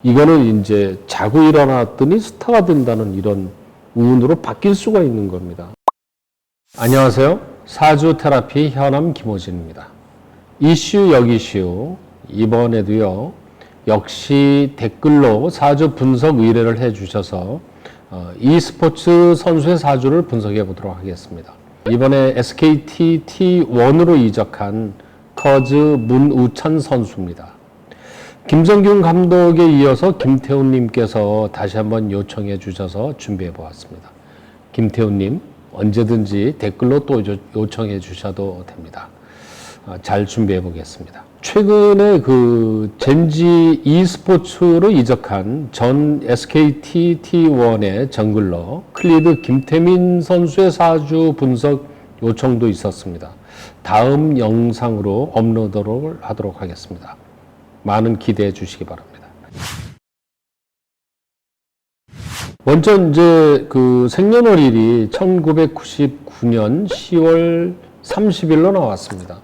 이거는 이제 자고 일어났더니 스타가 된다는 이런 운으로 바뀔 수가 있는 겁니다. 안녕하세요. 사주 테라피 현암 김호진입니다. 이슈 여기슈 이번에도요. 역시 댓글로 사주 분석 의뢰를 해주셔서 e스포츠 선수의 사주를 분석해 보도록 하겠습니다. 이번에 SKT T1으로 이적한 커즈 문우찬 선수입니다. 김성균 감독에 이어서 김태훈님께서 다시 한번 요청해 주셔서 준비해 보았습니다. 김태훈님 언제든지 댓글로 또 요청해 주셔도 됩니다. 잘 준비해 보겠습니다. 최근에 그 젠지 e스포츠로 이적한 전 SKT T1의 정글러 클리드 김태민 선수의 사주 분석 요청도 있었습니다. 다음 영상으로 업로드를 하도록 하겠습니다. 많은 기대해 주시기 바랍니다. 먼저 이제 그 생년월일이 1999년 10월 30일로 나왔습니다.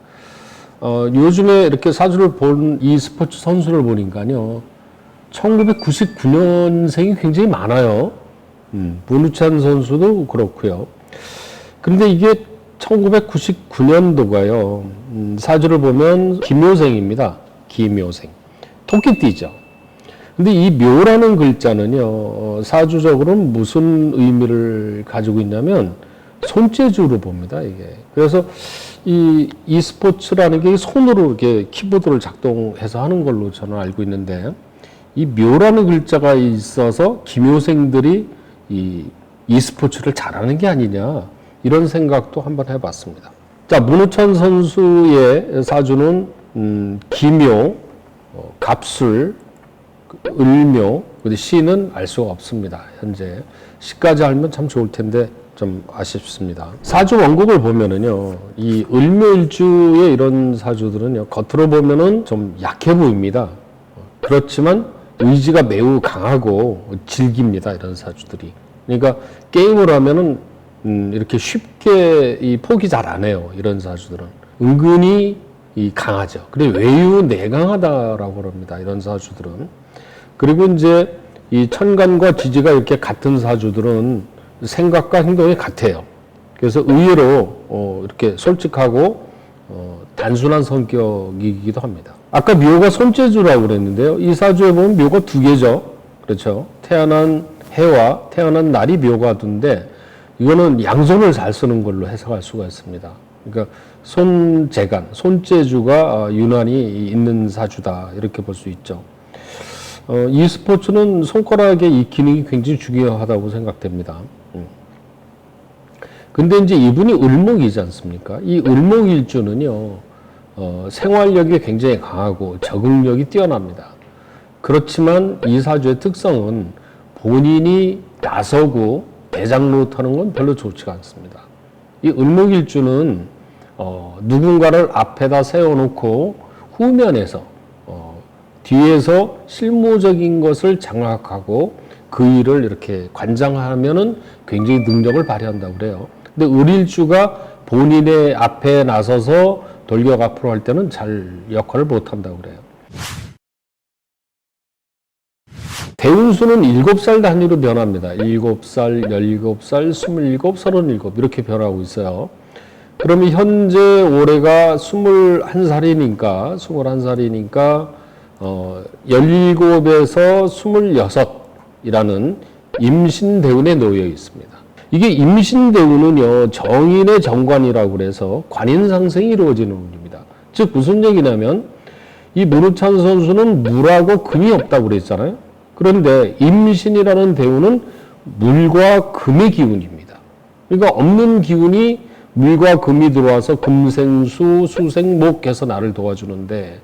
요즘에 이렇게 사주를 본 e스포츠 선수를 보니까요. 1999년생이 굉장히 많아요. 문우찬 선수도 그렇고요. 그런데 이게 1999년도가요. 사주를 보면 김묘생입니다. 기묘생. 토끼띠죠. 근데 이 묘라는 글자는요, 사주적으로는 무슨 의미를 가지고 있냐면, 손재주로 봅니다, 이게. 그래서 이 e스포츠라는 게 손으로 이렇게 키보드를 작동해서 하는 걸로 저는 알고 있는데, 이 묘라는 글자가 있어서 기묘생들이 이 e스포츠를 잘하는 게 아니냐, 이런 생각도 한번 해봤습니다. 자, 문우찬 선수의 사주는 기묘, 갑술, 을묘, 근데 시는 알 수가 없습니다. 현재 시까지 알면 참 좋을 텐데 좀 아쉽습니다. 사주 원곡을 보면은요, 이 을묘일주의 이런 사주들은요, 겉으로 보면은 좀 약해 보입니다. 그렇지만 의지가 매우 강하고 질깁니다. 이런 사주들이. 그러니까 게임을 하면은 이렇게 쉽게 이 포기 잘 안 해요. 이런 사주들은 은근히 이 강하죠. 그래 외유 내강하다라고 합니다. 이런 사주들은. 그리고 이제 이 천간과 지지가 이렇게 같은 사주들은 생각과 행동이 같아요. 그래서 의외로 이렇게 솔직하고 단순한 성격이기도 합니다. 아까 묘가 손재주라고 그랬는데요. 이 사주에 보면 묘가 두 개죠. 그렇죠. 태어난 해와 태어난 날이 묘가 두인데 이거는 양손을 잘 쓰는 걸로 해석할 수가 있습니다. 그러니까 손재간, 손재주가 유난히 있는 사주다 이렇게 볼 수 있죠. e스포츠는 손가락의 이 기능이 굉장히 중요하다고 생각됩니다. 근데 이제 이분이 을목이지 않습니까? 이 을목일주는요, 생활력이 굉장히 강하고 적응력이 뛰어납니다. 그렇지만 이 사주의 특성은 본인이 나서고 대장 노릇하는 건 별로 좋지가 않습니다. 이 을목일주는 누군가를 앞에다 세워놓고 후면에서 뒤에서 실무적인 것을 장악하고 그 일을 이렇게 관장하면은 굉장히 능력을 발휘한다고 그래요. 근데 을일주가 본인의 앞에 나서서 돌격 앞으로 할 때는 잘 역할을 못한다고 그래요. 대운수는 7살 단위로 변합니다. 7살, 17살, 27, 37 이렇게 변하고 있어요. 그러면 현재 올해가 21살이니까 17에서 26이라는 임신대운에 놓여 있습니다. 이게 임신대운은요, 정인의 정관이라고 그래서 관인상생이 이루어지는 운입니다. 즉 무슨 얘기냐면 이 문우찬 선수는 물하고 금이 없다고 그랬잖아요. 그런데 임신이라는 대운은 물과 금의 기운입니다. 그러니까 없는 기운이 물과 금이 들어와서 금생수, 수생목해서 나를 도와주는데,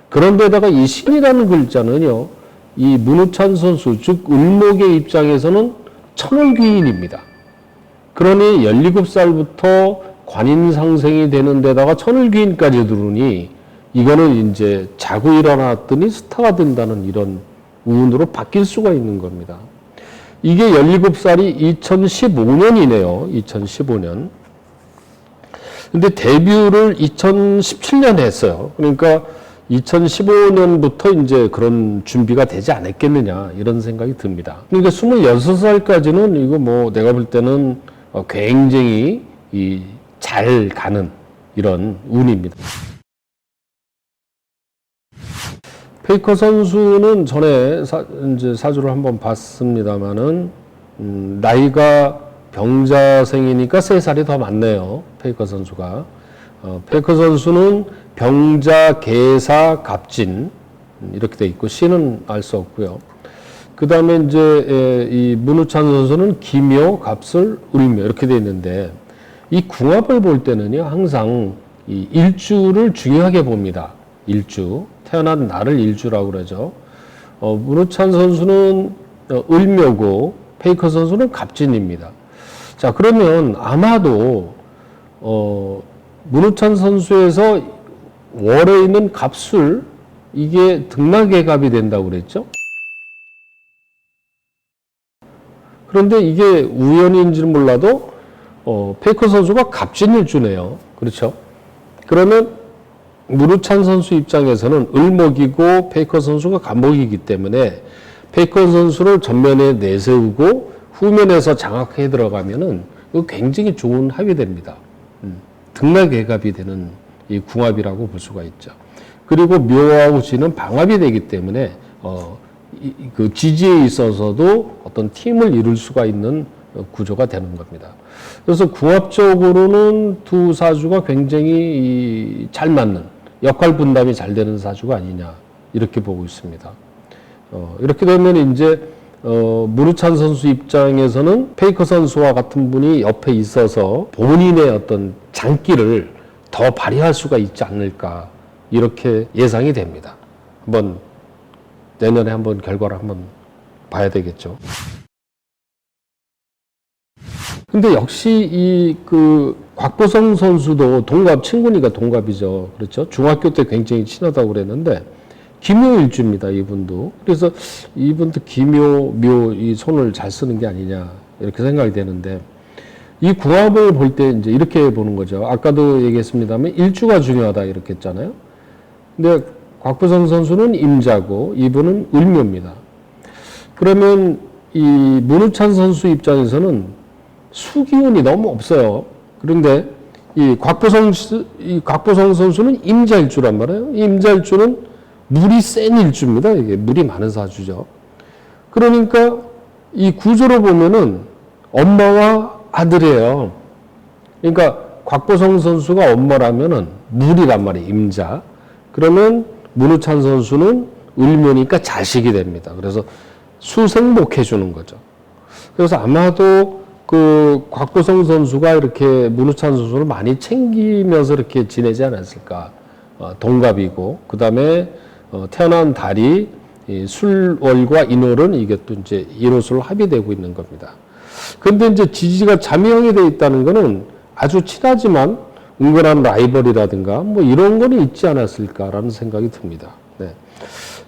그런데다가 이 신이라는 글자는요, 이 문우찬 선수, 즉 을목의 입장에서는 천을귀인입니다. 그러니 17살부터 관인상생이 되는 데다가 천을귀인까지 들으니 이거는 이제 자고 일어났더니 스타가 된다는 이런 운으로 바뀔 수가 있는 겁니다. 이게 17살이 2015년이네요. 2015년. 근데 데뷔를 2017년에 했어요. 그러니까 2015년부터 이제 그런 준비가 되지 않았겠느냐 이런 생각이 듭니다. 그러니까 26살까지는 이거 뭐 내가 볼 때는 굉장히 잘 가는 이런 운입니다. 페이커 선수는 전에 이제 사주를 한번 봤습니다만은 나이가 병자생이니까 3살이 더 많네요. 페이커 선수가. 페이커 선수는 병자, 계사, 갑진 이렇게 돼 있고 씨는 알 수 없고요. 그 다음에 이제 이 문우찬 선수는 기묘, 갑술, 을묘 이렇게 돼 있는데 이 궁합을 볼 때는요 항상 이 일주를 중요하게 봅니다. 일주 태어난 날을 일주라고 그러죠. 문우찬 선수는 을묘고 페이커 선수는 갑진입니다. 자 그러면 아마도 문우찬 선수에서 월에 있는 갑술 이게 등락의 갑이 된다고 그랬죠. 그런데 이게 우연인지는 몰라도 페이커 선수가 갑진일주네요. 그렇죠? 그러면 문우찬 선수 입장에서는 을목이고 페이커 선수가 갑목이기 때문에 페이커 선수를 전면에 내세우고 후면에서 장악해 들어가면은 이거 굉장히 좋은 합이 됩니다. 등락의 갑이 되는 이 궁합이라고 볼 수가 있죠. 그리고 묘하고 지는 방합이 되기 때문에 그 지지에 있어서도 어떤 팀을 이룰 수가 있는 구조가 되는 겁니다. 그래서 궁합적으로는 두 사주가 굉장히 잘 맞는 역할 분담이 잘 되는 사주가 아니냐 이렇게 보고 있습니다. 이렇게 되면 이제 문우찬 선수 입장에서는 페이커 선수와 같은 분이 옆에 있어서 본인의 어떤 장기를 더 발휘할 수가 있지 않을까 이렇게 예상이 됩니다. 한번 내년에 한번 결과를 한번 봐야 되겠죠. 근데 역시 이 곽보성 선수도 동갑 친구니까 동갑이죠. 그렇죠? 중학교 때 굉장히 친하다고 그랬는데 기묘일주입니다. 이분도. 그래서 이분도 기묘, 묘 이 손을 잘 쓰는 게 아니냐 이렇게 생각이 되는데 이 궁합을 볼 때 이제 이렇게 보는 거죠. 아까도 얘기했습니다만 일주가 중요하다 이렇게 했잖아요. 근데 곽보성 선수는 임자고 이분은 을묘입니다. 그러면 이 문우찬 선수 입장에서는 수기운이 너무 없어요. 그런데 이 곽보성 선수는 임자일주란 말이에요. 이 임자일주는 물이 센 일주입니다. 이게 물이 많은 사주죠. 그러니까 이 구조로 보면은 엄마와 아들이에요. 그러니까 곽보성 선수가 엄마라면은 물이란 말이에요. 임자. 그러면 문우찬 선수는 을묘니까 자식이 됩니다. 그래서 수생목해 주는 거죠. 그래서 아마도 곽보성 선수가 이렇게 문우찬 선수를 많이 챙기면서 이렇게 지내지 않았을까. 동갑이고, 그 다음에 태어난 달이 술월과 인월은 이게 또 이제 인호술 합의되고 있는 겁니다. 그런데 이제 지지가 자미형이 되어 있다는 거는 아주 친하지만 은근한 라이벌이라든가 뭐 이런 거는 있지 않았을까라는 생각이 듭니다. 네.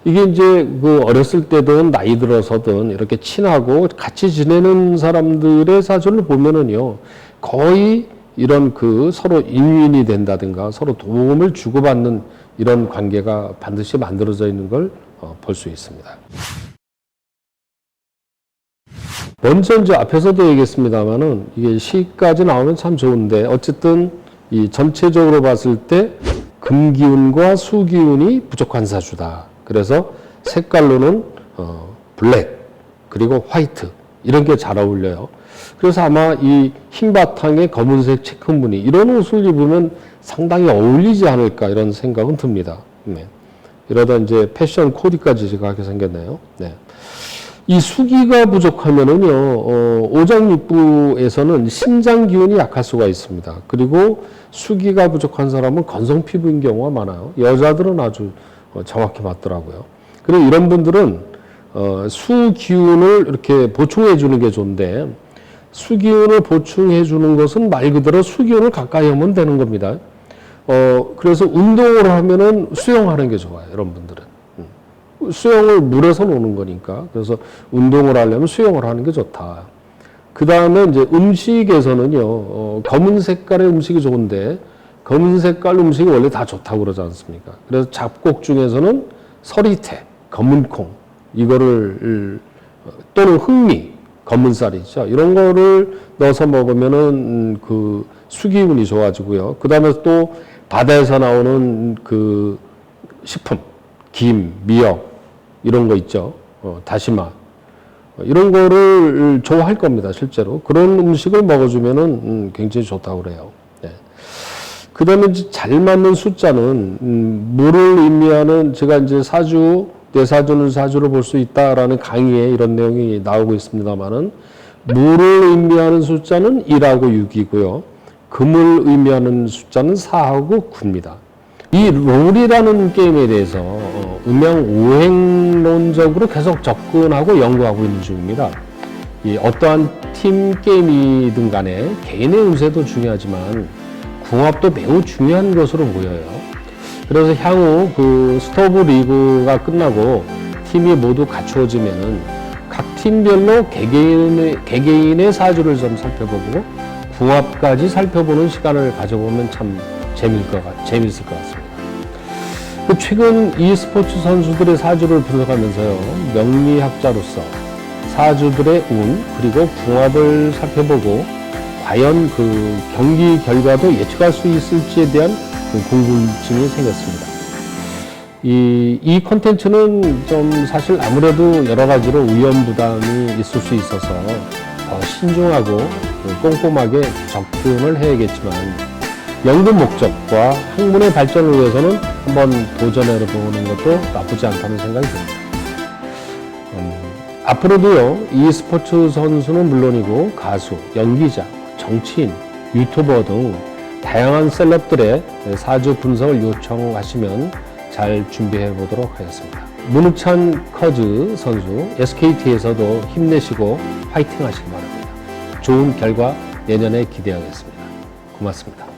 이게 이제 어렸을 때든 나이 들어서든 이렇게 친하고 같이 지내는 사람들의 사주를 보면은요, 거의 이런 서로 인윈이 된다든가 서로 도움을 주고받는 이런 관계가 반드시 만들어져 있는 걸 볼 수 있습니다. 먼저 이제 앞에서도 얘기했습니다만은 이게 시까지 나오면 참 좋은데 어쨌든 이 전체적으로 봤을 때 금기운과 수기운이 부족한 사주다. 그래서 색깔로는 블랙 그리고 화이트 이런 게 잘 어울려요. 그래서 아마 이 흰 바탕에 검은색 체크무늬 이런 옷을 입으면 상당히 어울리지 않을까 이런 생각은 듭니다. 네. 이러다 이제 패션 코디까지 제가 하게 생겼네요. 네. 이 수기가 부족하면은요, 오장육부에서는 신장 기운이 약할 수가 있습니다. 그리고 수기가 부족한 사람은 건성 피부인 경우가 많아요. 여자들은 아주 정확히 맞더라고요. 그리고 이런 분들은 수 기운을 이렇게 보충해 주는 게 좋은데 수기운을 보충해 주는 것은 말 그대로 수기운을 가까이 하면 되는 겁니다. 그래서 운동을 하면은 수영하는 게 좋아요. 이런 분들은. 수영을 물에서 노는 거니까. 그래서 운동을 하려면 수영을 하는 게 좋다. 그 다음에 이제 음식에서는요, 검은 색깔의 음식이 좋은데, 검은 색깔 음식이 원래 다 좋다고 그러지 않습니까? 그래서 잡곡 중에서는 서리태, 검은콩, 이거를, 또는 흑미, 검은 쌀 있죠. 이런 거를 넣어서 먹으면은 그 수기운이 좋아지고요. 그 다음에 또 바다에서 나오는 그 식품, 김, 미역, 이런 거 있죠. 다시마. 이런 거를 좋아할 겁니다, 실제로. 그런 음식을 먹어주면은 굉장히 좋다고 그래요. 네. 그 다음에 잘 맞는 숫자는, 물을 의미하는, 제가 이제 사주, 내 사주는 사주로 볼 수 있다라는 강의에 이런 내용이 나오고 있습니다만은, 물을 의미하는 숫자는 1하고 6이고요. 금을 의미하는 숫자는 4하고 9입니다. 이 롤이라는 게임에 대해서 음양 오행론적으로 계속 접근하고 연구하고 있는 중입니다. 이 어떠한 팀 게임이든 간에 개인의 운세도 중요하지만 궁합도 매우 중요한 것으로 보여요. 그래서 향후 그 스토브 리그가 끝나고 팀이 모두 갖추어지면은 각 팀별로 개개인의 사주를 좀 살펴보고 궁합까지 살펴보는 시간을 가져보면 참 재밌을 것 같습니다. 최근 e스포츠 선수들의 사주를 분석하면서요, 명리학자로서 사주들의 운, 그리고 궁합을 살펴보고 과연 그 경기 결과도 예측할 수 있을지에 대한 그 궁금증이 생겼습니다. 이 콘텐츠는 좀 사실 아무래도 여러 가지로 위험부담이 있을 수 있어서 더 신중하고 꼼꼼하게 접근을 해야겠지만, 연구 목적과 학문의 발전을 위해서는 한번 도전해 보는 것도 나쁘지 않다는 생각이 듭니다. 앞으로도요, e스포츠 선수는 물론이고 가수, 연기자, 정치인, 유튜버 등 다양한 셀럽들의 사주 분석을 요청하시면 잘 준비해 보도록 하겠습니다. 문우찬 커즈 선수, SKT에서도 힘내시고 화이팅 하시기 바랍니다. 좋은 결과 내년에 기대하겠습니다. 고맙습니다.